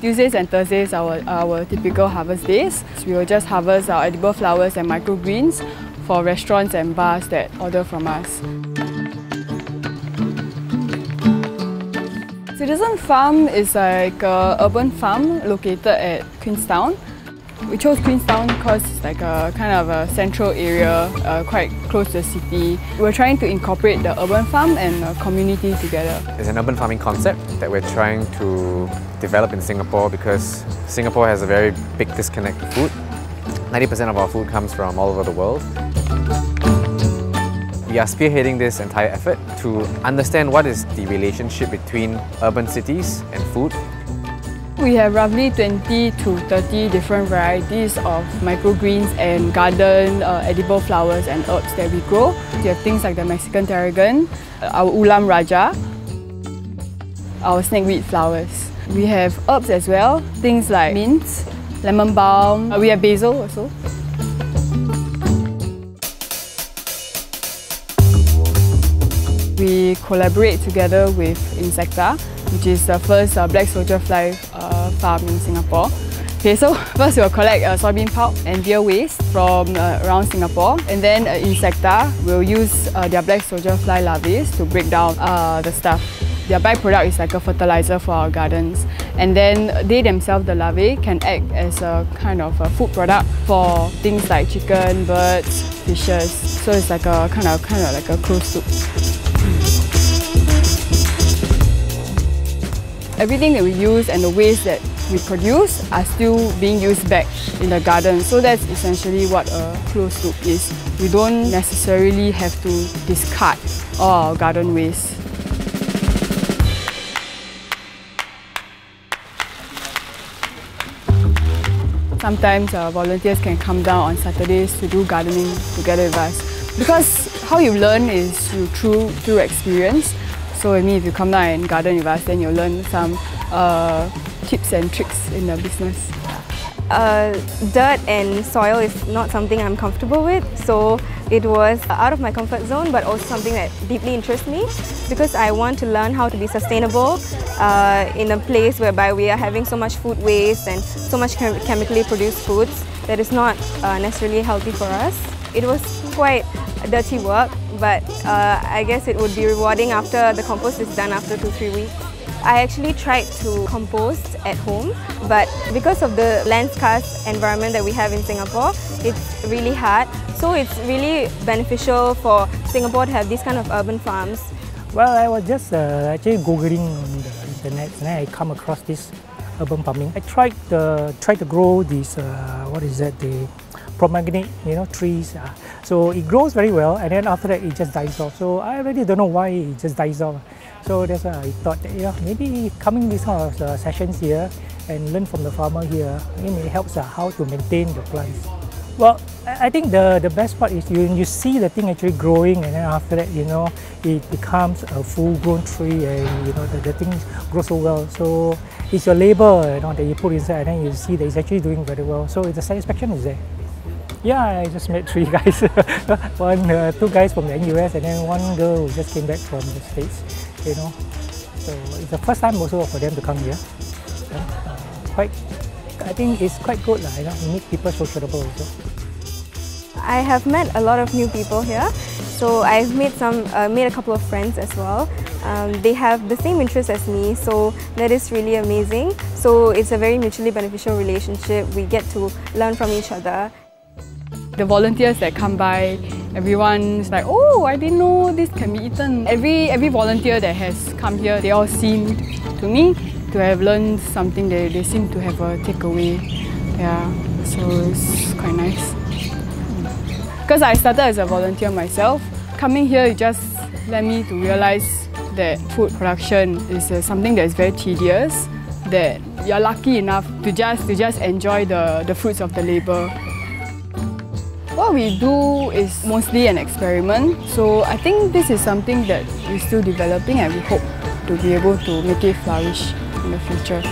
Tuesdays and Thursdays are our typical harvest days. So we will just harvest our edible flowers and microgreens for restaurants and bars that order from us. Citizen Farm is like an urban farm located at Queenstown. We chose Queenstown because it's like a kind of a central area, quite close to the city. We're trying to incorporate the urban farm and community together. It's an urban farming concept that we're trying to develop in Singapore because Singapore has a very big disconnect to food. 90% of our food comes from all over the world. We are spearheading this entire effort to understand what is the relationship between urban cities and food. We have roughly 20 to 30 different varieties of microgreens and garden edible flowers and herbs that we grow. We have things like the Mexican tarragon, our ulam raja, our snakeweed flowers. We have herbs as well, things like mint, lemon balm, we have basil also. We collaborate together with Insecta, which is the first black soldier fly farm in Singapore. Okay, so first we'll collect soybean pulp and beer waste from around Singapore, and then Insecta will use their black soldier fly larvae to break down the stuff. Their byproduct is like a fertilizer for our gardens, and then they themselves, the larvae, can act as a kind of a food product for things like chicken, birds, fishes. So it's like a kind of like a closed loop. Everything that we use and the waste that we produce are still being used back in the garden. So that's essentially what a closed loop is. We don't necessarily have to discard all our garden waste. Sometimes volunteers can come down on Saturdays to do gardening together with us. Because how you learn is through experience. So I mean, if you come down and garden with us, then you'll learn some tips and tricks in the business. Dirt and soil is not something I'm comfortable with, so it was out of my comfort zone, but also something that deeply interests me because I want to learn how to be sustainable in a place whereby we are having so much food waste and so much chemically produced foods that is not necessarily healthy for us. It was quite dirty work, but I guess it would be rewarding after the compost is done after 2-3 weeks. I actually tried to compost at home, but because of the land scarce environment that we have in Singapore, it's really hard. So it's really beneficial for Singapore to have these kind of urban farms. Well, I was just actually googling on the internet, and then I come across this urban farming. I tried to grow these the Propagate, trees. So it grows very well, and then after that it just dies off. So I really don't know why it just dies off. So that's why I thought that maybe coming these kind of sessions here and learn from the farmer here, it helps how to maintain the plants. Well, I think the best part is you see the thing actually growing, and then after that it becomes a full-grown tree, and the thing grows so well. So it's your labor that you put inside, and then you see that it's actually doing very well. So the satisfaction is there. Yeah, I just met 3 guys. 2 guys from the US, and then 1 girl who just came back from the States. So it's the first time also for them to come here. I think it's quite good, you meet people sociable also. I have met a lot of new people here, so I've made a couple of friends as well. They have the same interests as me, so that is really amazing. So it's a very mutually beneficial relationship. We get to learn from each other. The volunteers that come by, everyone's like, oh, I didn't know this can be eaten. Every volunteer that has come here, they all seem to me to have learned something. They seem to have a takeaway. Yeah, so it's quite nice. Because I started as a volunteer myself, coming here it just led me to realize that food production is something that is very tedious, that you're lucky enough to just enjoy the fruits of the labour. What we do is mostly an experiment, so I think this is something that we're still developing, and we hope to be able to make it flourish in the future.